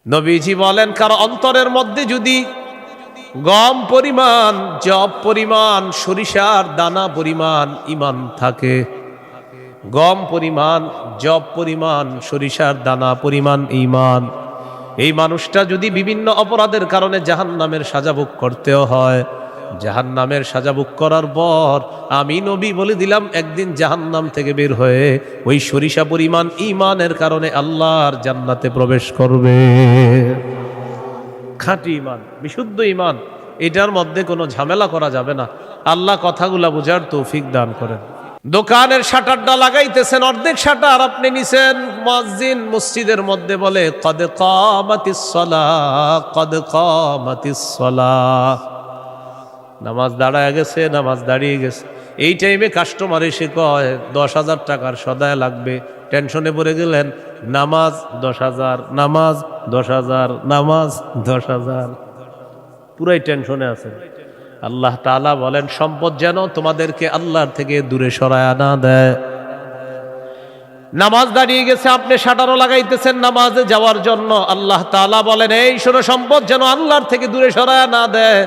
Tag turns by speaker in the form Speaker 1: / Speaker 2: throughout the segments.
Speaker 1: নবীজি বলেন, কারো অন্তরের মধ্যে যদি গম পরিমাণ, জব পরিমাণ, সরিষার দানা পরিমাণ ইমান থাকে, গম পরিমাণ, জব পরিমাণ, সরিষার দানা পরিমাণ ঈমান, এই মানুষটা যদি বিভিন্ন অপরাধের কারণে জাহান্নামের সাজা ভোগ করতেও হয়, জাহান্নামের সাজা ভোগ করার পর আমি নবী বলে দিলাম, একদিন জাহান্নাম থেকে বের হয়ে ওই সরিষা পরিমাণ ঈমানের কারণে আল্লাহর জান্নাতে প্রবেশ করবে। খাঁটি ঈমান, বিশুদ্ধ ঈমান, এটার মধ্যে কোনো ঝামেলা করা যাবে না। আল্লাহ কথাগুলা বুঝার তৌফিক দান করেন। দোকানের শাটারটা লাগাইতেছেন, অর্ধেক শাটার আপনি নিছেন, মুয়াজ্জিন মসজিদের মধ্যে বলে কদ কামাতিস সালাহ, কদ কামাতিস সালাহ, নামাজ দাঁড়ায় গেছে, নামাজ দাঁড়িয়ে গেছে। এই টাইমে কাস্টমার এসে কয় 10,000 টাকার সদায় লাগবে, টেনশনে পড়ে গেলেন, নামাজ 10,000, নামাজ 10,000, নামাজ 10,000, পুরাই টেনশনে আছেন। আল্লাহ তাআলা বলেন, সম্পদ যেন তোমাদেরকে আল্লাহর থেকে দূরে সরায় না দেয়। নামাজ দাঁড়িয়ে গেছে, আপনি শাটারও লাগাইতেছেন নামাজে যাওয়ার জন্য, আল্লাহ তাআলা বলেন, এই শোনো, সম্পদ যেন আল্লাহর থেকে দূরে সরায় না দেয়।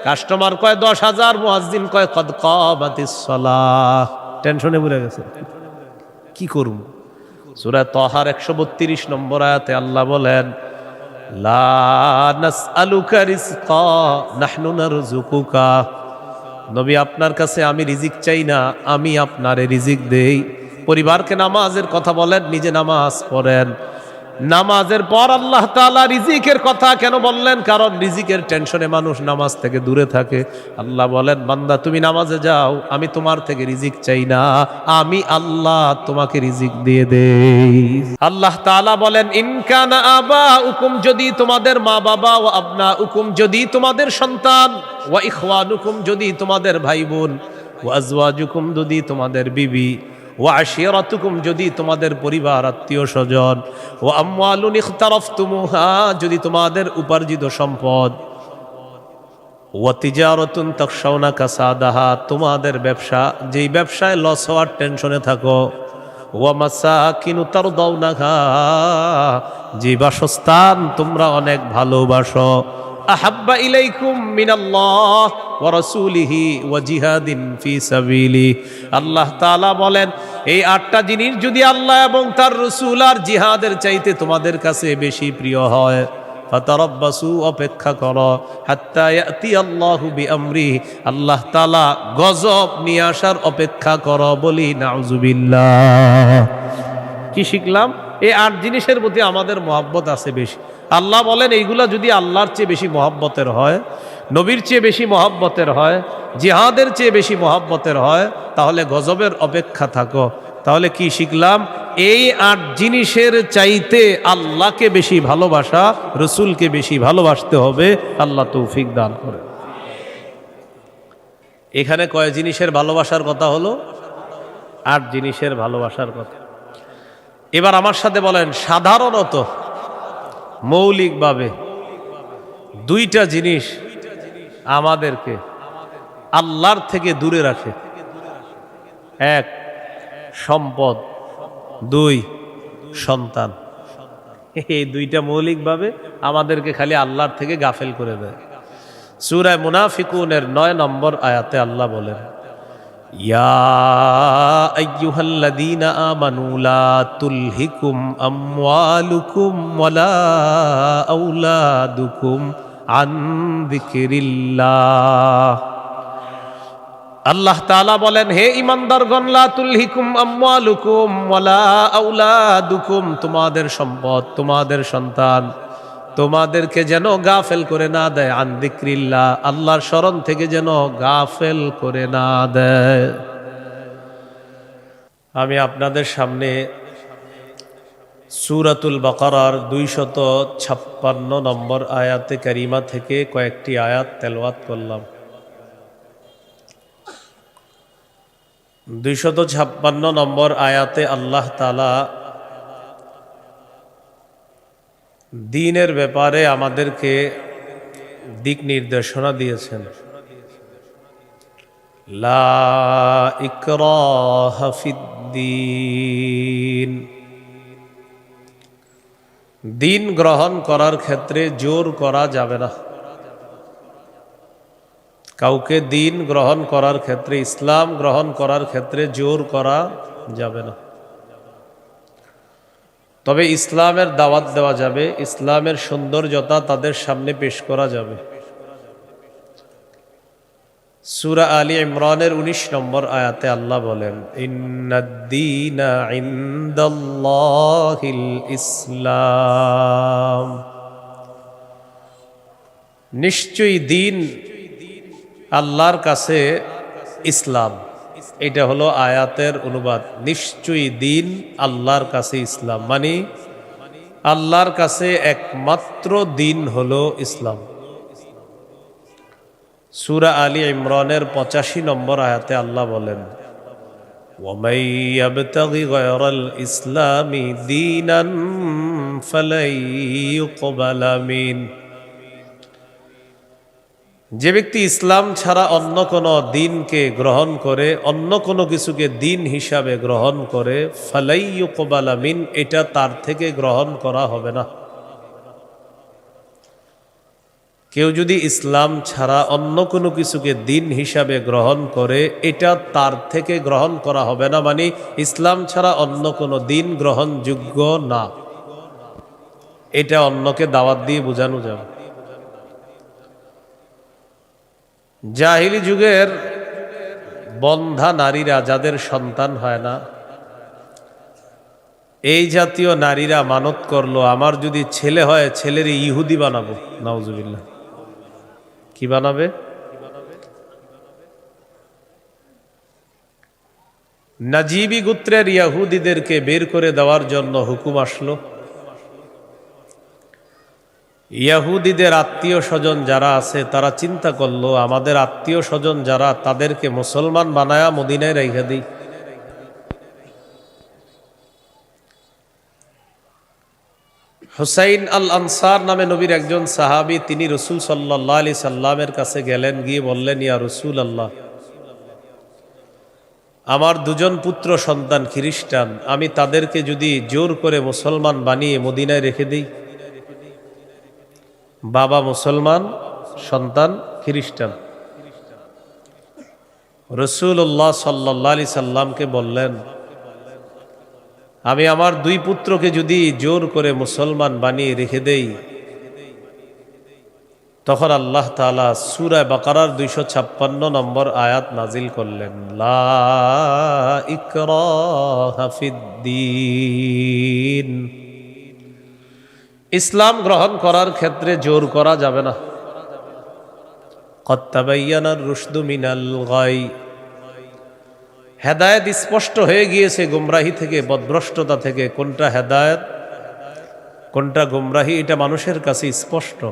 Speaker 1: কাস্টমার কয় 10,000, মুয়াজ্জিন কয় কদ কামাতিস সালাহ, টেনশনে পড়ে গেছে, কি করব? সূরা তাহার 132 নম্বর আয়াতে আল্লাহ বলেন, লা নাসআলুকা রিজকা নাহনু নারযুকুকা, নবী আপনার কাছে আমি রিজিক চাই না, আমি আপনারে রিজিক দেই। পরিবারকে নামাজের কথা বলেন, নিজে নামাজ পড়েন। নামাজের পর আল্লাহ তাআলা রিজিকের কথা কেন বললেন? কারণ রিজিকের টেনশনে মানুষ নামাজ থেকে দূরে থাকে। আল্লাহ বলেন, বান্দা তুমি নামাজে যাও, আমি তোমার থেকে রিজিক চাই না, আমি আল্লাহ তোমাকে রিজিক দিয়ে দেই। আল্লাহ তাআলা বলেন, ইন কানা আবাউকুম, যদি তোমাদের মা বাবা, ওয়া আবনাউকুম, যদি তোমাদের সন্তান, ওয়া ইখওয়ানুকুম, যদি তোমাদের ভাই বোন, ওয়া আজওয়াজুকুম, যদি তোমাদের বিবি, ওয়া আশিরাতুকুম, যদি তোমাদের পরিবার আত্মীয় স্বজন, ওয়া আমওয়ালুন ইখতারাফতুমুহা, যদি তোমাদের উপার্জিত সম্পদ, ওয়া তিজারাতুন তাখশাউনা কাসাদাহা, তোমাদের ব্যবসা, যেই ব্যবসায় লস হওয়ার টেনশনে থাকো, ওয়া মাসাকিনু তারদাউনাহা, যে বাসস্থান তোমরা অনেক ভালোবাসো, আহাব্বা ইলাইকুম মিনাল্লাহ ওয়া রাসূলিহি ওয়া জিহাদিন ফি সাবিলি, আল্লাহ তাআলা বলেন, এই 8টা জিনিস যদি আল্লাহ এবং তার রাসূল আর জিহাদের চাইতে তোমাদের কাছে বেশি প্রিয় হয়, ফাতারাব্বাসু, অপেক্ষা করো, হাত্তা ইয়াতি আল্লাহু বিআমরি, আল্লাহ তাআলা গজব নিয়ে আসার অপেক্ষা করো। বলি নাউজুবিল্লাহ। কি শিখলাম? এই 8 জিনিসের প্রতি আমাদের মহব্বত আছে বেশি। আল্লাহ বলেন, এইগুলা যদি আল্লাহর চেয়ে বেশি মহব্বতের হয়, নবীর চেয়ে বেশি মহব্বতের হয়, জিহাদের চেয়ে বেশি মহব্বতের হয়, তাহলে গজবের অপেক্ষা থাকো। তাহলে কি শিখলাম? এই 8 জিনিসের চাইতে আল্লাহকে বেশি ভালোবাসা, রসুলকে বেশি ভালোবাসতে হবে। আল্লাহ তৌফিক দান করে। এখানে কয় জিনিসের ভালোবাসার কথা হলো? 8 জিনিসের ভালোবাসার কথা। এবার আমার সাথে বলেন, সাধারণত মৌলিকভাবে 2টা জিনিস আমাদেরকে আল্লাহর থেকে দূরে রাখে। 1 সম্পদ, 2 সন্তান। এই 2টা মৌলিকভাবে আমাদেরকে খালি আল্লাহর থেকে গাফেল করে দেয়। সূরা মুনাফিকুনের 9 নম্বর আয়াতে আল্লাহ বলেন, ইয়া আইয়ুহাল্লাযীনা আমানু লা তুলহিকুম আমওয়ালুকুম ওয়ালা আওলাদুকুম আন যিকরিল্লাহ। আল্লাহ তাআলা বলেন, হে ঈমানদারগণ, লা তুলহিকুম আমওয়ালুকুম ওয়ালা আওলাদুকুম, তোমাদের সম্পদ, তোমাদের সন্তান তোমাদেরকে যেন গাফেল করে না দেয়, আন যিকরিল্লাহ, আল্লাহর স্মরণ থেকে যেন গাফেল করে না দেয়। আমি আপনাদের সামনে সূরাতুল বাকারার 256 নম্বর আয়াতে কারিমা থেকে কয়েকটি আয়াত তেলাওয়াত করলাম। 256 নম্বর আয়াতে আল্লাহ তাআলা দ্বীনের ব্যাপারে আমাদেরকে দিক নির্দেশনা দিয়েছেন। লা ইকরাহা ফিদ্দীন, দিন গ্রহণ করার ক্ষেত্রে জোর করা যাবে না। কাউকে দিন গ্রহণ করার ক্ষেত্রে, ইসলাম গ্রহণ করার ক্ষেত্রে জোর করা যাবে না। তবে ইসলামের দাওয়াত দেওয়া যাবে, ইসলামের সৌন্দর্যতা তাদের সামনে পেশ করা যাবে। সূরা আলী ইমরানের 19 নম্বর আয়াতে আল্লাহ বলেন, ইন্নাদ-দীনা ইনদাল্লাহিল ইসলাম, নিশ্চয়ই দিন আল্লাহর কাছে ইসলাম। এটা হলো আয়াতের অনুবাদ। নিশ্চয়ই দিন আল্লাহর কাছে ইসলাম, মানে আল্লাহর কাছে একমাত্র দিন হলো ইসলাম। সূরা আলী ইমরানের 85 নম্বর আয়াতে আল্লাহ বলেন, ওয়ামাই ইয়াবতাগি গায়রাল ইসলামি দীনান ফালাই ইউকবালা মিন, যে ব্যক্তি ইসলাম ছাড়া অন্য কোনো দিনকে গ্রহণ করে, অন্য কোনো কিছুকে দিন হিসাবে গ্রহণ করে, ফালাই ইউকবালা মিন, এটা তার থেকে গ্রহণ করা হবে না। কেউ যদি ইসলাম ছাড়া অন্য কোনো কিছুকে দিন হিসাবে গ্রহণ করে, এটা তার থেকে গ্রহণ করা হবে না, মানে ইসলাম ছাড়া অন্য কোনো দিন গ্রহণযোগ্য না। এটা অন্যকে দাওয়াত দিয়ে বোঝানো যাবে। জাহিলি যুগের বন্ধা নারীরা, যাদের সন্তান হয় না, এই জাতীয় নারীরা মানত করলো, আমার যদি ছেলে হয় ছেলের ইহুদি বানাবো। নাউজুবিল্লাহ। কি বানাবে? নাজিবি গোত্রের ইয়াহুদিদেরকে বের করে দেওয়ার জন্য হুকুম আসলো। ইয়াহুদিদের আত্মীয় স্বজন যারা আছে তারা চিন্তা করলো, আমাদের আত্মীয় স্বজন যারা, তাদেরকে মুসলমান বানায়া মদিনায় রেখে দিই। হুসাইন আল আনসার নামে নবীর একজন সাহাবী, তিনি রাসূল সাল্লাল্লাহু আলাইহি সাল্লামের কাছে গেলেন, গিয়ে বললেন, ইয়া রাসূলুল্লাহ, আমার দুজন পুত্র সন্তান খ্রিস্টান, আমি তাদেরকে যদি জোর করে মুসলমান বানিয়ে মদিনায় রেখে দিই। বাবা মুসলমান, সন্তান খ্রিস্টান। রাসূলুল্লাহ সাল্লাল্লাহু আলাইহি সাল্লামকে বললেন, আমি আমার দুই পুত্রকে যদি জোর করে মুসলমান বানিয়ে রেখে দেই, তখন আল্লাহ তাআলা সূরা বাকারার 256 নম্বর আয়াত নাজিল করলেন, লা ইকরাহা ফিদ্দীন, ইসলাম গ্রহণ করার ক্ষেত্রে জোর করা যাবে না। কদ তাবায়্যানার রুশদু মিনাল গাই, হেদায়েত স্পষ্ট হয়ে গিয়েছে গুমরাহি থেকে, পথভ্রষ্টতা থেকে। কোনটা হেদায়েত, কোনটা গুমরাহি, এটা মানুষের কাছে স্পষ্ট।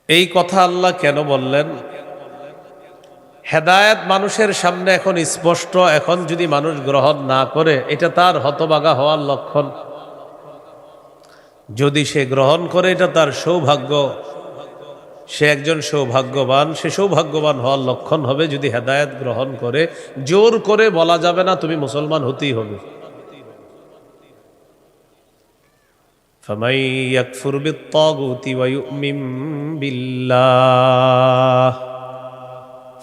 Speaker 1: এই কথা আল্লাহ কেন বললেন? হেদায়েত মানুষের সামনে এখন স্পষ্ট, এখন যদি মানুষ গ্রহণ না করে, এটা তার হতভাগা হওয়ার লক্ষণ। যদি সে গ্রহণ করে, এটা তার সৌভাগ্য, সে একজন সৌভাগ্যবান, সে সৌভাগ্যবান হওয়ার লক্ষণ হবে যদি হেদায়েত গ্রহণ করে। জোর করে বলা যাবে না তুমি মুসলমান হতেই হবে। ফামান ইয়াকফুর বিত-তাগুতি ওয়া ইউমিন বিল্লাহ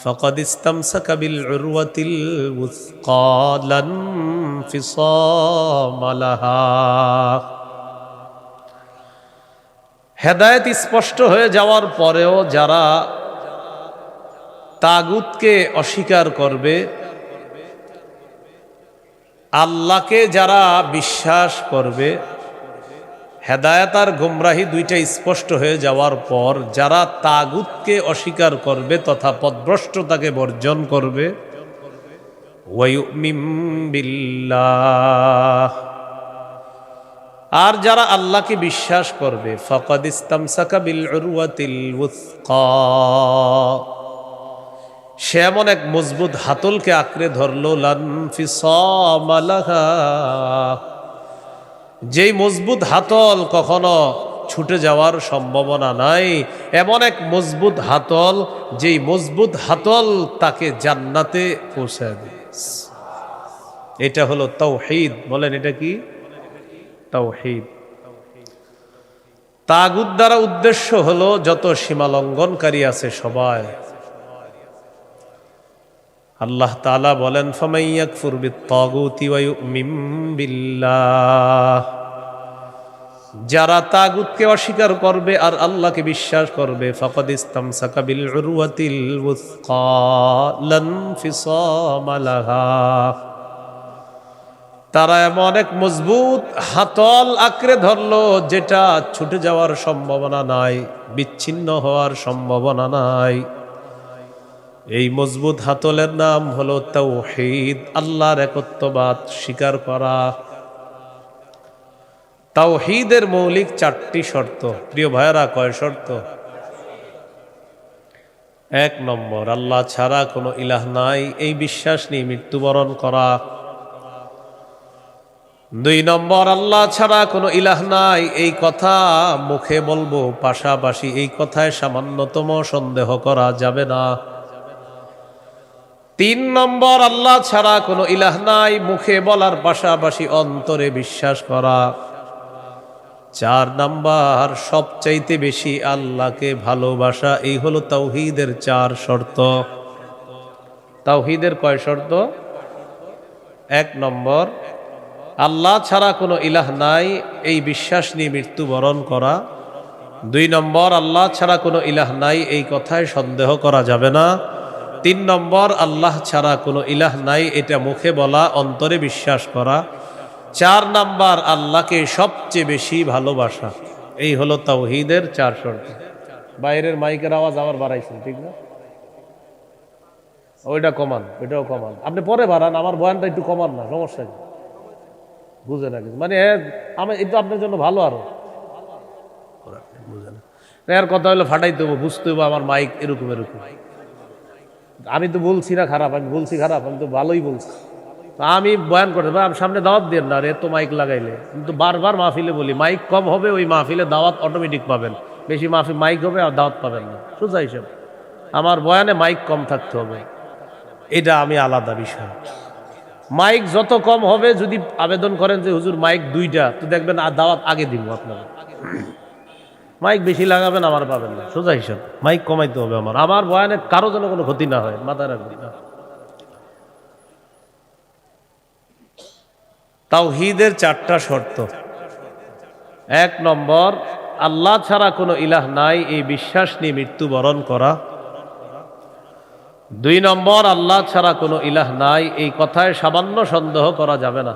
Speaker 1: ফাকাদ ইসতামসাকা বিল উরওয়াতিল ওয়াসকা লা ইনফিসামা লাহা। হেদায়েত স্পষ্ট হয়ে যাওয়ার পরেও যারা তাগুতকে অস্বীকার করবে, আল্লাহকে যারা বিশ্বাস করবে, হেদায়েত আর গুমরাহি দুইটা স্পষ্ট হয়ে যাওয়ার পর যারা তাগুতকে অস্বীকার করবে তথা পথভ্রষ্টতাকে বর্জন করবে, ওয়া ইউমিন বিল্লাহ, আর যারা আল্লাহকে বিশ্বাস করবে, ফাকাদ ইসতামসাকা বিল উরওয়াতিল ওয়াসকা, সে এমন এক মজবুত হাতলকে আঁকড়ে ধরলো, লা ইনফিসামা লাহা, যেই মজবুত হাতল কখনো ছুটে যাওয়ার সম্ভাবনা নাই, এমন এক মজবুত হাতল, যেই মজবুত হাতল তাকে জান্নাতে পৌঁছায় দেবে। এটা হলো তাওহীদ। বলেন এটা কি? তাওহীদ। তাগুত দ্বারা উদ্দেশ্য হলো যত সীমা লঙ্ঘনকারী আছে সবাই। আল্লাহ তাআলা বলেন ফামান ইয়াকফুর বিত-তাগুতি ওয়া ইউমিন বিল্লাহ, যারা তাগুতকে অস্বীকার করবে আর আল্লাহকে বিশ্বাস করবে, ফাকাদ ইসতামসাকা বিল উরওয়াতিল ওয়াসকা লা ইনফিসামা লাহা, তারা এমন এক মজবুত হাতল আঁকড়ে ধরলো যেটা ছুটে যাওয়ার সম্ভাবনা নাই, বিচ্ছিন্ন হওয়ার সম্ভাবনা নাই। এই মজবুত হাতলের নাম হলো তাওহীদ, আল্লাহর একত্ববাদ স্বীকার করা। তাওহীদের মৌলিক 4টি শর্ত। প্রিয় ভাইরা, কয় শর্ত? 1 নম্বর, আল্লাহ ছাড়া কোনো ইলাহ নাই এই বিশ্বাস নিয়ে মৃত্যুবরণ করা। 2 নম্বর, আল্লাহ ছাড়া কোনো ইলাহ নাই এই কথা মুখে বলবো, পাশাপাশি এই কথায় সামান্যতম সন্দেহ করা যাবে না। 3 নম্বর, আল্লাহ ছাড়া কোনো ইলাহ নাই মুখে বলার পাশাপাশি অন্তরে বিশ্বাস করা। 4 নম্বর, সবচাইতে বেশি আল্লাহকে ভালোবাসা। এই হলো তাওহীদের 4 শর্ত। তাওহীদের কয় শর্ত? 1 নম্বর, আল্লাহ ছাড়া কোনো ইলাহ নাই এই বিশ্বাস নিয়ে মৃত্যুবরণ করা। 2 নম্বর, আল্লাহ ছাড়া কোনো ইলাহ নাই এই কথায় সন্দেহ করা যাবে না। 3 নম্বর, আল্লাহ ছাড়া কোনো ইলাহ নাই এটা মুখে বলা, অন্তরে বিশ্বাস করা। 4 নাম্বার, আল্লাহকে সবচেয়ে বেশি ভালোবাসা। এই হলো তাওহীদের 4 শর্ত। বাইরের মাইকের আওয়াজ আবার বাড়াইছেন, ঠিক না? ওইটা কমান, ওইটাও কমান। আপনি পরে বাড়ান, আমার বয়ানটা একটু কমান না, সমস্যা নেই। বুঝে না কিছু, মানে আমি এটা আপনার জন্য ভালো। আরো বুঝে না, এর কথা হলো ফাটাইতে হবো, বুঝতে হবো আমার মাইক এরকম এরকম। আমি তো বলছি না খারাপ, আমি বলছি খারাপ? আমি তো ভালোই বলছি। আমি বয়ান করতে পারি, সামনে দাওয়াত দিয়ে না রে, এত মাইক লাগাইলে। কিন্তু বারবার মাহফিলে বলি মাইক কম হবে, ওই মাহফিলে দাওয়াত অটোমেটিক পাবেন। বেশি মাইক হবে আর দাওয়াত পাবেন না, সোজা হিসাব। আমার বয়ানে মাইক কম থাকতে হবে, এটা আমি আলাদা বিষয়। মাইক যত কম হবে, যদি আবেদন করেন যে হুজুর মাইক 2টা, তো দেখবেন আর দাওয়াত আগে দিব আপনারা। মাইক বেশি লাগাবেন, আমার পাবেন না, সোজা হিসাব। মাইক কমাইতে হবে আমার বয়ানে কারো যেন কোনো ক্ষতি না হয়, মাথায় রাখবেন না। তাওহীদের 4টা শর্ত। 1 নম্বর, আল্লাহ ছাড়া কোনো ইলাহ নাই এই বিশ্বাস নিয়ে মৃত্যুবরণ করা। 2 নম্বর, আল্লাহ ছাড়া কোনো ইলাহ নাই এই কথায় সামান্য সন্দেহ করা যাবে না।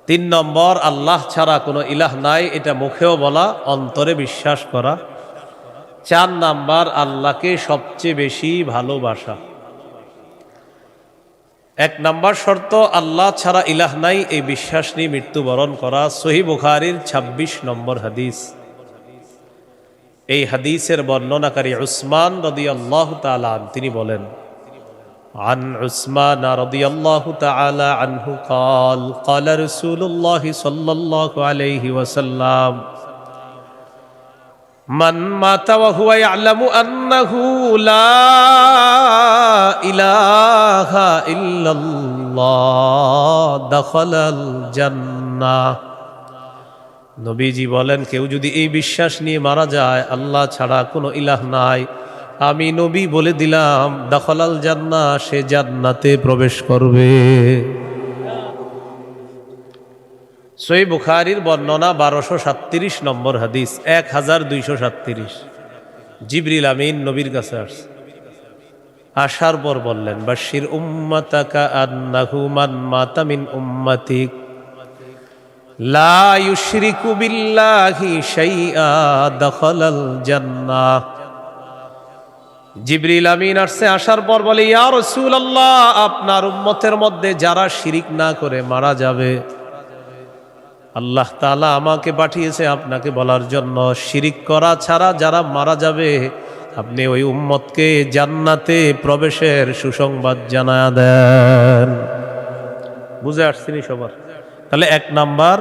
Speaker 1: 3 নম্বর, আল্লাহ ছাড়া কোনো ইলাহ নাই এটা মুখেও বলা, অন্তরে বিশ্বাস করা। 4 নাম্বার, আল্লাহকে সবচেয়ে বেশি ভালোবাসা। 1 নাম্বার শর্ত, আল্লাহ ছাড়া ইলাহ নাই এই বিশ্বাস নিয়ে মৃত্যুবরণ করা। সহিহ বুখারীর 26 নম্বর হাদিস। এই হাদিসের বর্ণনাকারী উসমান রাদিয়াল্লাহু তাআলা আনহু, তিনি বলেন, عن عثمان رضي الله تعالى عنه قال قال رسول الله صلى الله عليه وسلم من مات وهو يعلم أنه لا إله إلا الله دخل الجنة। নবীজি বলেন, কেউ যদি এই বিশ্বাস নিয়ে মারা যায় আল্লাহ ছাড়া কোনো ইলাহ নাই, আমি নবী বলে দিলাম দাখালাল জান্নাহ, সে জান্নাতে প্রবেশ করবে। সহিহ বুখারীর বর্ণনা 1237 নম্বর হাদিস, 1237। জিবরিল আমিন নবীর কাছে আসছে, আসার পর বললেন, বাশির উম্মাতাকা আন্নাহু মান মাতা মিন উম্মাতিক লা ইউশরিকু বিল্লাহি শাইআ দাখালাল জান্নাহ। জিবরিল আমিন আসছে, আসার পর বলে, ইয়া রাসূলুল্লাহ, আপনার উম্মতের মধ্যে যারা শিরিক না করে মারা যাবে, আল্লাহ তাআলা আমাকে পাঠিয়েছে আপনাকে বলার জন্য, শিরিক করা ছাড়া যারা মারা যাবে আপনি ওই উম্মতকে জান্নাতে প্রবেশের সুসংবাদ জানায়া দেন। বুঝে আসছেনি সবার? তাহলে 1 নাম্বার,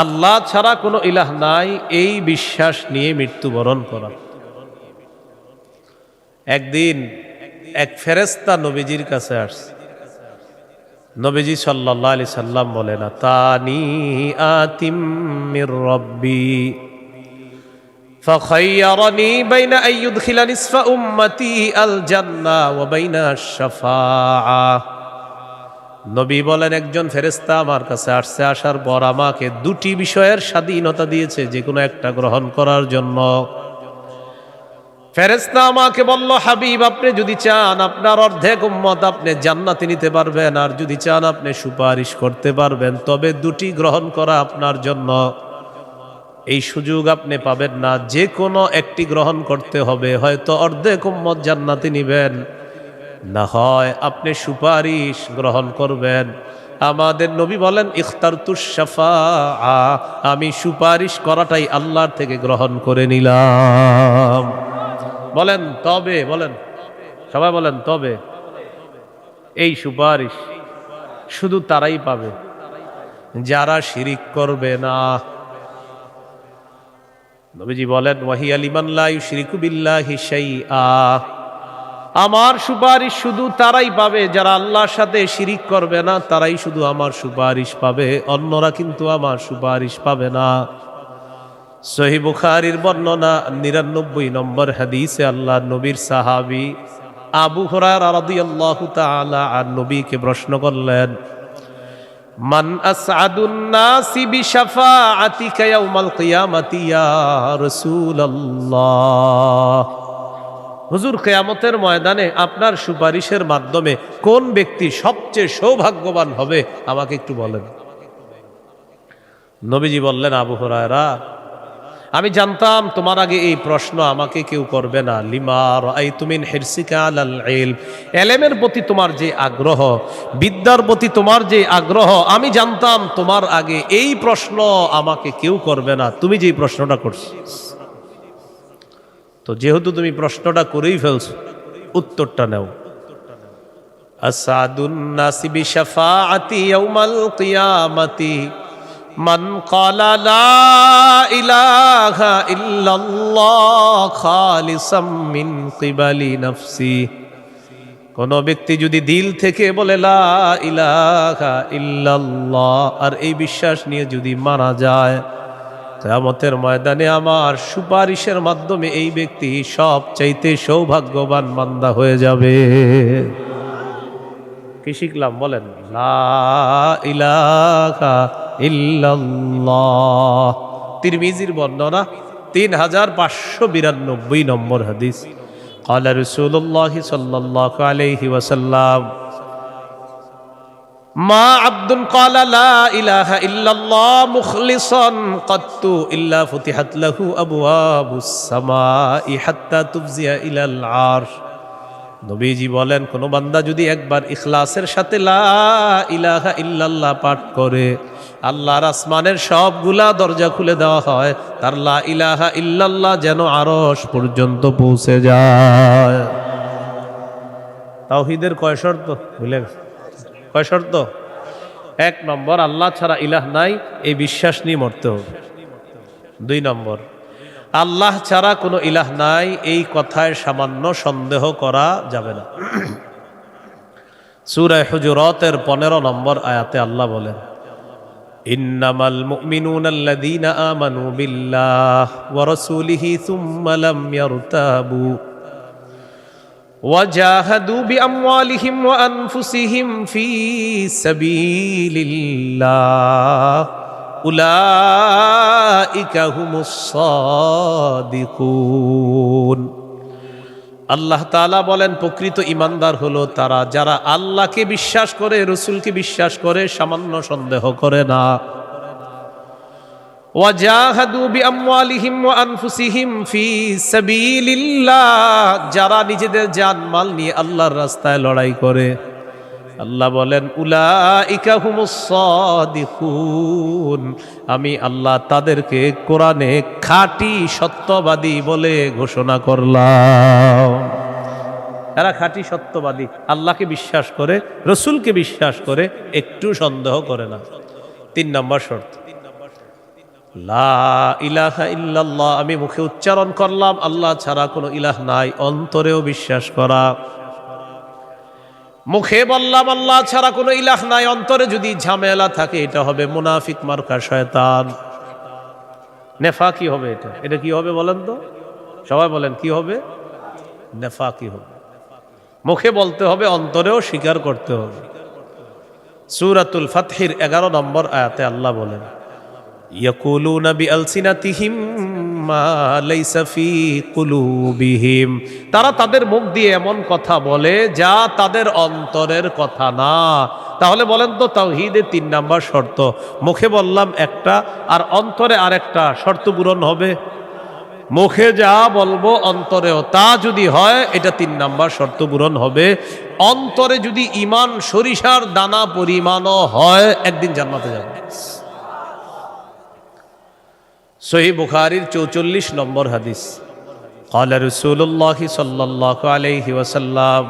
Speaker 1: আল্লাহ ছাড়া কোনো ইলাহ নাই এই বিশ্বাস নিয়ে মৃত্যুবরণ করা। একদিন এক ফেরেশতা নবীজির কাছে আসছে। নবীজি সাল্লাল্লাহু আলাইহি সাল্লাম বলেন, আতানি আতিম মির রাব্বি ফাখায়্যারানি বাইনা আন ইউদখিলা নিসফা উম্মতি আল জান্নাহ ওয়া বাইনা আশ-শাফাআহ। নবী বলেন, একজন ফেরেশতা আমার কাছে আসছে, আসার পর আমাকে দুটি বিষয়ের স্বাধীনতা দিয়েছে যে কোনো একটা গ্রহণ করার জন্য। ফেরেশতা আমাকে বলল, হাবিব, আপনি যদি চান আপনার অর্ধেক উম্মত আপনি জান্নাতে নিতে পারবেন, আর যদি চান আপনি সুপারিশ করতে পারবেন, তবে দুটি গ্রহণ করা আপনার জন্য। এই সুযোগ আপনি পাবেন না, যে কোনো একটি গ্রহণ করতে হবে। হয়তো অর্ধেক উম্মত জান্নাতে নিবেন, না হয় আপনি সুপারিশ গ্রহণ করবেন। আমাদের নবী বলেন, ইখতারতুশ শাফাআ, আমি সুপারিশ করাটাই আল্লাহর থেকে গ্রহণ করে নিলাম। বলেন তবে, বলেন সবাই বলেন তবে। এই সুপারিশ শুধু তারাই পাবে যারা শিরিক করবে না। নবীজি বলেন, ওয়াহিয়া লিমান লা ইউশরিকু বিল্লাহি শাইআ, আমার সুপারিশ শুধু তারাই পাবে যারা আল্লাহর সাথে শিরিক করবে না, তারাই শুধু আমার সুপারিশ পাবে, অন্যরা কিন্তু আমার সুপারিশ পাবে না। সহিহ বুখারীর বর্ণনা ৯৯ নম্বর হাদিসে আল্লাহর নবীর সাহাবী আবু হুরায়রা রাদিয়াল্লাহু তাআলা আন নবীকে প্রশ্ন করলেন, মান আসআদুন নাসি বিশাফাআতিকা ইয়াউমাল কিয়ামাতি ইয়া রাসূলুল্লাহ। হুজুর, কিয়ামতের ময়দানে আপনার সুপারিশের মাধ্যমে কোন ব্যক্তি সবচেয়ে সৌভাগ্যবান হবে আমাকে একটু বলেন। নবীজি বললেন, আবু হুরায়রা, আমি জানতাম তোমার আগে এই প্রশ্ন আমাকে কেউ করবে না। লিমা রাআইতু মিন হিরসিকা আলাল ইলম, ইলমের প্রতি তোমার যে আগ্রহ, বিদ্যার প্রতি তোমার যে আগ্রহ, আমি জানতাম তোমার আগে এই প্রশ্ন আমাকে কেউ করবে না, তুমি যেই প্রশ্নটা করছো। তো যেহেতু তুমি প্রশ্নটা করেই ফেলছো, উত্তরটা নাও। আসাদুন নাসি বিশাফাআতি ইয়াউমাল কিয়ামাতি মান ক্বালা লা ইলাহা ইল্লাল্লাহ খালিসাম মিন কিবালি নাফসি। কোন ব্যক্তি যদি দিল থেকে বলে লা ইলাহা ইল্লাল্লাহ, আর এই বিশ্বাস নিয়ে যদি মারা যায়, কিয়ামতের ময়দানে আমার সুপারিশের মাধ্যমে এই ব্যক্তি সবচাইতে সৌভাগ্যবান বান্দা হয়ে যাবে। কি শিখলাম বলেন? লা ইলাহা ইল্লাল্লাহ। তিরমিজির বর্ণনা ৩৫৯২ নম্বর হাদিস। ক্বালা রাসূলুল্লাহ সাল্লাল্লাহু আলাইহি ওয়াসাল্লাম, মা আবদুন ক্বালা লা ইলাহা ইল্লাল্লাহ মুখলিসান কাত্তু ইল্লা ফুতিহাত লাহু আবওয়াবুস সামাই হাত্তা তুফজিয়া ইলাল আরশ। নবীজি বলেন, কোন বান্দা যদি একবার ইখলাসের সাথে লা ইলাহা ইল্লাল্লাহ পাঠ করে, আল্লাহর আসমানের সবগুলা দরজা খুলে দেওয়া হয়, তার লা ইলাহা ইল্লাল্লাহ যেন আরশ পর্যন্ত পৌঁছে যায়। তাওহীদের কয় শর্ত ভুলে গেছে? কয় শর্ত? ১ নম্বর, আল্লাহ ছাড়া ইলাহ নাই, এই বিশ্বাস নিয়ে মরতে হবে। ২ নম্বর, আল্লাহ ছাড়া কোনো ইলাহ নাই, এই কথায় সামান্য সন্দেহ করা যাবে না। সূরা হুজুরাতের ১৫ নম্বর আয়াতে আল্লাহ বলেন, ইন্নামাল মুমিনুনা আল্লাযীনা আমানু বিল্লাহি ওয়া রাসূলিহি সুম্মা লাম ইয়ারতাবু ওয়া জাহাদু বিআমওয়ালিহিম ওয়া আনফুসিহিম ফী সাবিলিল্লাহ উলাইকা হুমুস সাদিকুন। আল্লাহ তাআলা বলেন, প্রকৃত ঈমানদার হলো তারা যারা আল্লাহকে বিশ্বাস করে, রাসূলকে বিশ্বাস করে, সামান্য সন্দেহ করে না। ওয়া জাহাদু বিআমওয়ালিহিম ওয়া আনফুসিহিম ফী সাবিলিল্লাহ, যারা নিজেদের জানমাল নিয়ে আল্লাহর রাস্তায় লড়াই করে। আল্লাহ বলেন, উলাইকা হুমুস সাদিকুন, আমি আল্লাহ তাদেরকে কোরআনে খাঁটি সত্যবাদী বলে ঘোষণা করলাম। এরা খাঁটি সত্যবাদী, আল্লাহকে বিশ্বাস করে, রাসূলকে বিশ্বাস করে, একটু সন্দেহ করে না। ৩ নম্বর শর্ত, লা ইলাহা ইল্লাল্লাহ, আমি মুখে উচ্চারণ করলাম আল্লাহ ছাড়া কোনো ইলাহ নাই, অন্তরেও বিশ্বাস করা। মুখে বললাম আল্লাহ ছাড়া কোনো ইলাহ নাই, অন্তরে যদি ঝামেলা থাকে এটা হবে মুনাফিক মার্কা শয়তান। নেফাকি হবে। এটা কি হবে বলেন তো, সবাই বলেন কি হবে? নেফাকি হবে। মুখে বলতে হবে, অন্তরেও স্বীকার করতে হবে। সূরাতুল ফাতহির 11 নম্বর আয়াতে আল্লাহ বলেন, ইয়াকুলুনা বিআলসিনাতিহিম মা লাইসা ফি কুলুবিহিম, তারা তাদের মুখ দিয়ে এমন কথা বলে যা তাদের অন্তরের কথা না। তাহলে বলেন তো তাওহীদের 3 নাম্বার শর্ত, মুখে বললাম একটা আর অন্তরে আরেকটা, শর্ত পূরণ হবে? মুখে যা বলবো অন্তরেও তা যদি হয়, এটা 3 নাম্বার শর্ত পূরণ হবে। অন্তরে যদি ঈমান সরিষার দানা পরিমাণও হয়, একদিন জান্নাতে যাবে। সহিহ বুখারীর 44 নম্বর হাদিস, ক্বালা রাসূলুল্লাহ সাল্লাল্লাহু আলাইহি ওয়াসাল্লাম,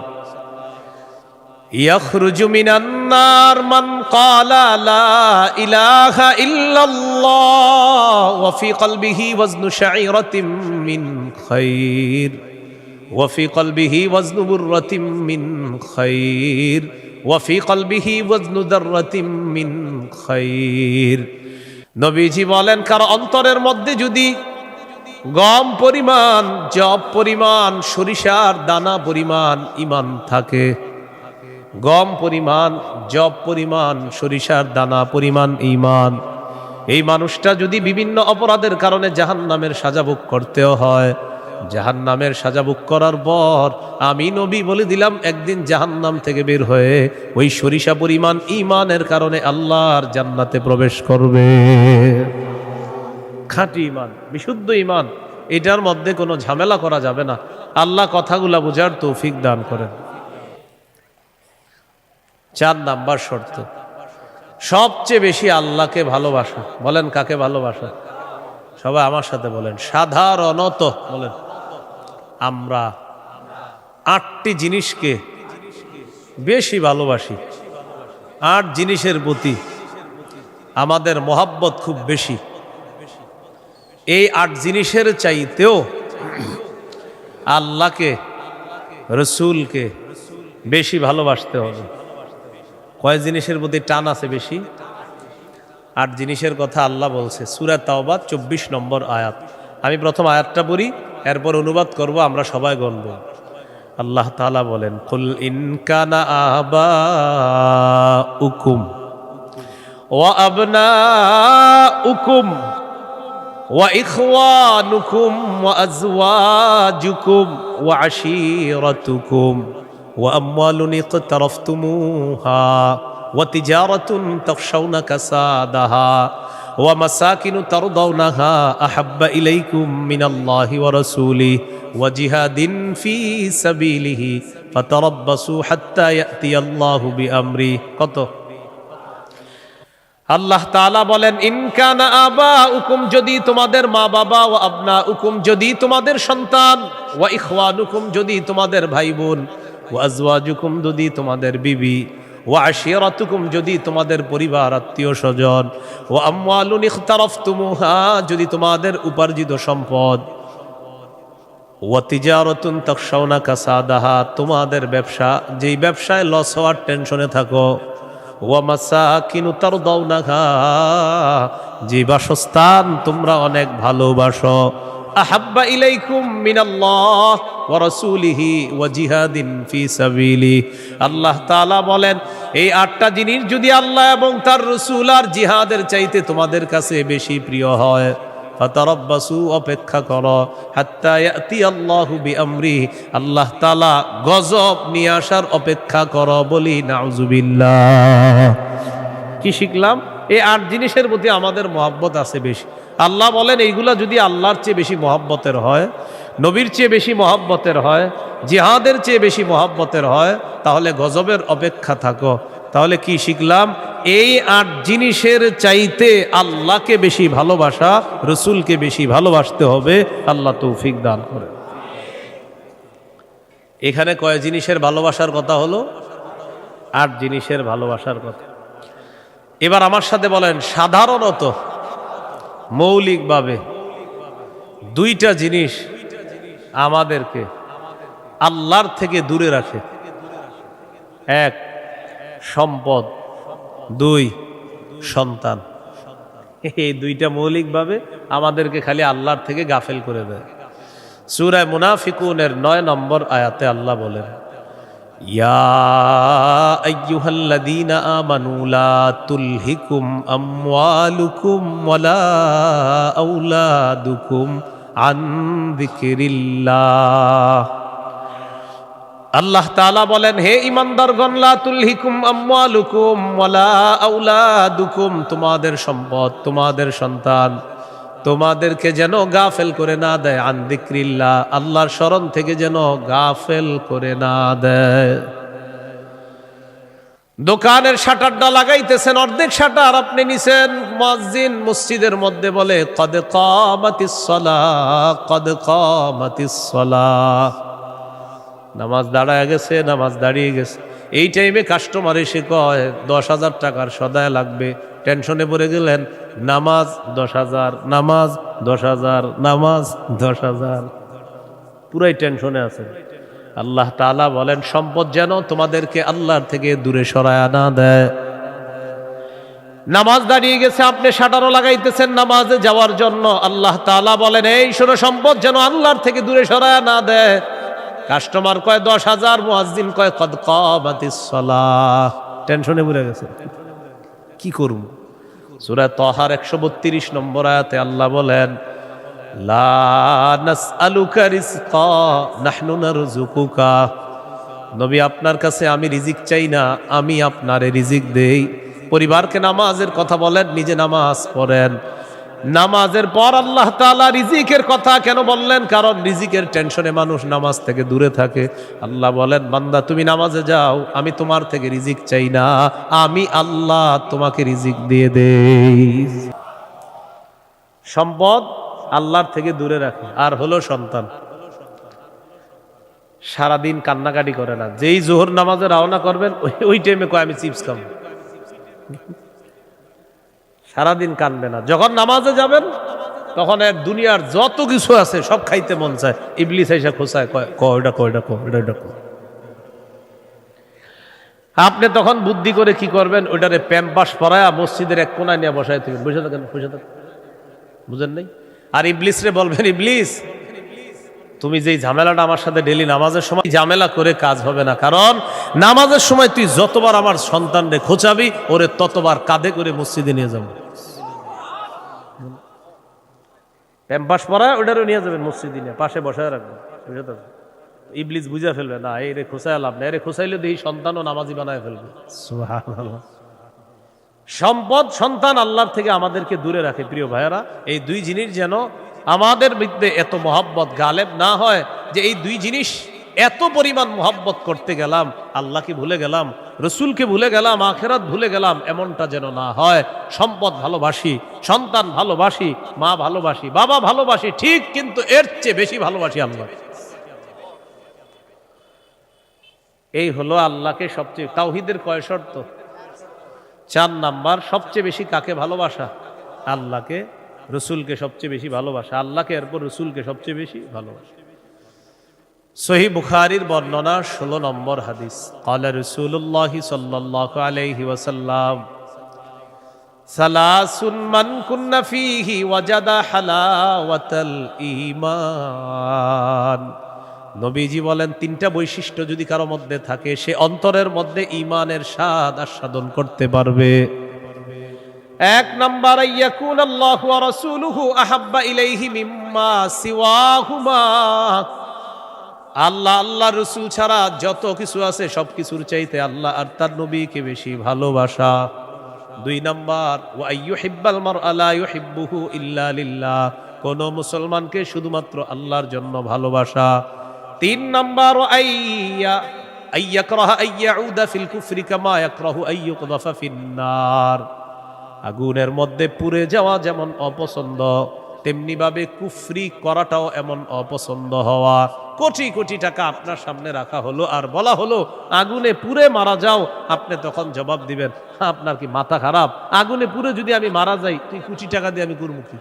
Speaker 1: ইয়াখরুজু মিনান নার মান ক্বালা লা ইলাহা ইল্লাল্লাহ ওয়া ফি কলবিহি ওয়াজনু শাঈরাতিন মিন খায়র ওয়া ফি কলবিহি ওয়াজনু বুররাতিন মিন খায়র ওয়া ফি কলবিহি ওয়াজনু দাররাতিন মিন খায়র। নবীজি বলেন, কারো অন্তরের মধ্যে যদি গম পরিমাণ, জব পরিমাণ, সরিষার দানা পরিমাণ ঈমান থাকে, গম পরিমাণ, জব পরিমাণ, সরিষার দানা পরিমাণ ঈমান, এই মানুষটা যদি বিভিন্ন অপরাধের কারণে জাহান্নামের সাজা ভোগ করতেও হয়, জাহান্নামের সাজা ভোগ করার পর আমি নবী বলে দিলাম, একদিন জাহান্নাম থেকে বের হয়ে ওই সরিষা পরিমাণ ঈমানের কারণে আল্লাহর জান্নাতে প্রবেশ করবে। খাঁটি ঈমান, বিশুদ্ধ ঈমান, এটার মধ্যে কোনো ঝামেলা করা যাবে না। আল্লাহ কথাগুলা বুঝার তৌফিক দান করেন। 4 নাম্বার শর্ত, সবচেয়ে বেশি আল্লাহকে ভালোবাসা। বলেন কাকে ভালোবাসা? সবাই আমার সাথে বলেন, সাধারণত বলেন। আমরা 8টি জিনিসকে বেশি ভালোবাসি। 8 জিনিসের প্রতি আমাদের মহাব্বত খুব বেশি। এই 8 জিনিসের চাইতেও আল্লাহকে, রসুলকে বেশি ভালোবাসতে হবে। কয় জিনিসের প্রতি টান আছে বেশি? 8 জিনিসের কথা আল্লাহ বলছে সূরা তাওবা 24 নম্বর আয়াত। আমি প্রথম আয়াতটা পড়ি, এরপর অনুবাদ করব, আমরা সবাই গণব। আল্লাহ তাআলা বলেন, কুল ইন কানা আবাউকুম ওয়া আবনাউকুম ওয়া ইখওয়ানুকুম ওয়া আজওয়াজুকুম ওয়া আশীরাতুকুম ওয়া আমওয়ালুন ইকতারাফতুমুহা ওয়া তিজারাতুন তাখশাউনা কাসাদাহা ওয়া মাসাকিনু তারদাউনাহা আহাব্বা ইলাইকুম মিনাল্লাহি ওয়া রাসূলিহি ওয়া জিহাদিন ফি সাবিলিহি ফাতারাব্বাসু হাত্তা ইয়াতিয়াল্লাহু বিআমরি। কত? আল্লাহ তাআলা বলেন, ইন কানা আবাউকুম, যদি তোমাদের মা বাবা, ওয়া আবনাউকুম, যদি তোমাদের সন্তান, ওয়া ইখওয়ানুকুম, যদি তোমাদের ভাই বোন, ওয়া আজওয়াজুকুম, যদি তোমাদের বিবি, ওয়া আশীরাতুকুম, যদি তোমাদের পরিবার আত্মীয় স্বজন, ওয়া আমওয়ালুন ইখতারাফতুমুহা, যদি তোমাদের উপার্জিত সম্পদ, ওয়া তিজারাতুন তাখশাউনা কাসাদাহা, তোমাদের ব্যবসা, যেই ব্যবসায় লস হওয়ার টেনশনে থাকো, ওয়া মাসাকিনু তারদাউনাহা, যে বাসস্থান তোমরা অনেক ভালোবাসো, আহাব্বা ইলাইকুম মিনাল্লাহ ওয়া রাসূলিহি ওয়া জিহাদিন ফি সাবিলি। আল্লাহ তাআলা বলেন, এই 8টা জিনিস যদি আল্লাহ এবং তার রাসূল আর জিহাদের চাইতে তোমাদের কাছে বেশি প্রিয় হয়, ফাতারাব্বাসু, অপেক্ষা করো, হাত্তা ইয়াতিয়াল্লাহু বিআমরি, আল্লাহ তাআলা গজব নিয়ে আসার অপেক্ষা করো। বলি নাউজুবিল্লাহ। কি শিখলাম? এই 8 জিনিসের প্রতি আমাদের মহব্বত আছে বেশি। আল্লাহ বলেন, এইগুলা যদি আল্লাহর চেয়ে বেশি মহব্বতের হয়, নবীর চেয়ে বেশি মহব্বতের হয়, জিহাদের চেয়ে বেশি মহব্বতের হয়, তাহলে গজবের অপেক্ষা থাকো। তাহলে কি শিখলাম? এই 8 জিনিসের চাইতে আল্লাহকে বেশি ভালোবাসা, রসুলকে বেশি ভালোবাসতে হবে। আল্লাহ তৌফিক দান করে। এখানে কয় জিনিসের ভালোবাসার কথা হলো? 8 জিনিসের ভালোবাসার কথা। এবার আমার সাথে বলেন, সাধারণত মৌলিকভাবে 2টা জিনিস আমাদেরকে আল্লাহর থেকে দূরে রাখে। এক, সম্পদ। দুই, সন্তান। এই দুইটা মৌলিকভাবে আমাদেরকে খালি আল্লাহর থেকে গাফেল করে দেয়। সূরা মুনাফিকুনের ৯ নম্বর আয়াতে আল্লাহ বলেন, ইয়া আইয়ুহাল্লাযীনা আমানু লা তুলহিকুম আমওয়ালুকুম ওয়ালা আওলাদুকুম আন যিকরিল্লাহ। আল্লাহ তাআলা বলেন, হে ঈমানদারগণ, লা তুলহিকুম আমওয়ালুকুম ওয়ালা আওলাদুকুম, তোমাদের সম্পদ, তোমাদের সন্তান তোমাদেরকে যেন গাফেল করে না দেয়, আন যিকরিল্লাহ, আল্লাহর স্মরণ থেকে যেন গাফেল করে না দেয়। দোকানের শাটারটা লাগাইতেছেন, অর্ধেক শাটার আপনি নিছেন, মুয়াজ্জিন মসজিদের মধ্যে বলে কদ কামাতিস সালাহ, কদ কামাতিস সালাহ, নামাজ দাঁড়ায় গেছে, নামাজ দাঁড়িয়ে গেছে। এই টাইমে কাস্টমার এসে কয় 10,000 টাকার সদায় লাগবে, টেনশনে পড়ে গেলেন, নামাজ 10,000, নামাজ 10,000, নামাজ 10,000, পুরাই টেনশনে আছে। আল্লাহ তাআলা বলেন, সম্পদ যেন তোমাদেরকে আল্লাহর থেকে দূরে সরায় না দেয়। নামাজ দাঁড়িয়ে গেছে, আপনি শাটারও লাগাইতেছেন নামাজে যাওয়ার জন্য, আল্লাহ তাআলা বলেন, এই শোনো, সম্পদ যেন আল্লাহর থেকে দূরে সরায় না দেয়। কাস্টমার কয় 10,000, মুয়াজ্জিন কয় কদ কামাতিস সালাহ, টেনশনে পড়ে গেছে, কি করব? সূরা তাহার 132 নম্বর আয়াতে আল্লাহ বলেন, লা নাসআলুকা রিজকা নাহনু নারযুকুকা, নবী আপনার কাছে আমি রিজিক চাই না, আমি আপনারে রিজিক দেই। পরিবারকে নামাজের কথা বলেন, নিজে নামাজ পড়েন। নামাজের পর আল্লাহ তাআলা রিজিকের কথা কেন বললেন? কারণ রিজিকের টেনশনে মানুষ নামাজ থেকে দূরে থাকে। আল্লাহ বলেন, বান্দা তুমি নামাজে যাও, আমি তোমার থেকে রিজিক চাই না, আমি আল্লাহ তোমাকে রিজিক দিয়ে দেই। সম্পদ আল্লাহর থেকে দূরে রাখে। আর হলো সন্তান, সারাদিন কান্নাকাটি করে না, যেই জোহর নামাজে রওনা করবেন ওই টাইমে কয় আমি চিপস খাবো, সারাদিন কানবে না। যখন নামাজে যাবেন তখন এক দুনিয়ার যত কিছু আছে সব খাইতে মন চায়, ইবলিস এসে খোঁচায়, কয়টা কয়টা কয়টা। আপনি তখন বুদ্ধি করে কি করবেন? ওইটারে প্যাম্পাস পরায়া মসজিদের এক কোনায় নিয়ে বসায় থাকবেন, বসে থাকেন, বসে থাকেন, বুঝেন নাই? আর ইবলিস রে বলবেন, ইবলিস তুমি যেই ঝামেলাটা আমার সাথে ডেলি নামাজের সময় ঝামেলা করে কাজ হবে না, কারণ নামাজের সময় তুই যতবার আমার সন্তানরে খোঁচাবি, ওরে ততবার কাঁধে করে মসজিদে নিয়ে যাবো। প্যাম্পাস পরায় ওটারও নিয়ে যাবেন মসজিদে, নিয়ে পাশে বসায় রাখবেন, বুঝে থাকবেন। ইবলিস বুঝা ফেলবে, না এরে খোঁচায় লাভ না, এরে খোঁচাইলে দেখি সন্তানও নামাজি বানায় ফেলবে। সুবহানাল্লাহ। সম্পদ, সন্তান আল্লাহর থেকে আমাদেরকে দূরে রাখে। প্রিয় ভাইয়েরা, এই দুই জিনিস যেন আমাদের মধ্যে এত মহব্বত গালেব না হয় যে এই দুই জিনিস এত পরিমাণ মহব্বত করতে গেলাম, আল্লাহকে ভুলে গেলাম, রসুলকে ভুলে গেলাম, আখেরাত ভুলে গেলাম, এমনটা যেন না হয়। সম্পদ ভালোবাসি, সন্তান ভালোবাসি, মা ভালোবাসি, বাবা ভালোবাসি, ঠিক, কিন্তু এর চেয়ে বেশি ভালোবাসি আল্লাহ। এই হলো আল্লাহকে সবচেয়ে, তাওহীদের কয় শর্ত? 4 নাম্বার। সবচেয়ে বেশি কাকে ভালোবাসা? আল্লাহকে, রসুলকে সবচেয়ে বেশি ভালোবাসা, আল্লাহকে, এরপর রসুলকে সবচেয়ে বেশি ভালোবাসা। সহিহ বুখারীর বর্ণনা 16 নম্বর হাদিস, ক্বালা রাসূলুল্লাহ সাল্লাল্লাহু আলাইহি ওয়াসাল্লাম, সালাসুন মান কুন্না ফীহি ওয়াজাদা হালাওয়াতাল ঈমান। নবীজি বলেন, 3টা বৈশিষ্ট্য যদি কারো মধ্যে থাকে, সে অন্তরের মধ্যে ঈমানের স্বাদ আস্বাদন করতে পারবে। 1 নাম্বার, ইয়াকুন আল্লাহু ওয়া রাসূলুহু আহাব্বা ইলাইহি মিম্মা সিওয়াহুমা, আল্লাহ, আল্লাহ রসুল ছাড়া যত কিছু আছে সব কিছুর চাইতে আল্লাহ আর তার নবীকে বেশি ভালোবাসা। 2 নাম্বার, ওয়া আইয়ুহিব্বাল মারআ লা ইউহিব্বুহু ইল্লা লিল্লাহ, কোন মুসলমানকে শুধুমাত্র আল্লাহর জন্য ভালোবাসা। 3 নাম্বার, আইয়াকরাহা আইয়াউদা ফিল কুফরি কামা ইয়াকরাহু আইয়ুকযাফা ফিন্নার, আগুনের মধ্যে পুড়ে যাওয়া যেমন অপছন্দ, তেমনি ভাবে কুফরি করাটাও এমন অপছন্দ হওয়া। কোটি কোটি টাকা আপনার সামনে রাখা হলো আর বলা হলো আগুনে পুড়ে মারা যাও, আপনি তখন জবাব দিবেন, আপনার কি মাথা খারাপ? আগুনে পুড়ে যদি আমি মারা যাই, তুই কোটি টাকা দিয়ে আমি করবো কি?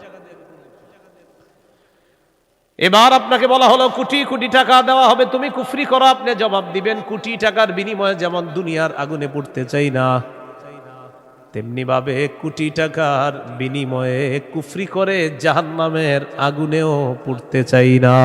Speaker 1: এবার আপনাকে বলা হলো কোটি কোটি টাকা দেওয়া হবে, তুমি কুফরি করো। আপনি জবাব দিবেন কোটি টাকার বিনিময়ে যেমন দুনিয়ার আগুনে পড়তে চাই না, তেমনি ভাবে কোটি টাকার বিনিময়ে কুফরি করে জাহান্নামের আগুনেও পড়তে চাই না।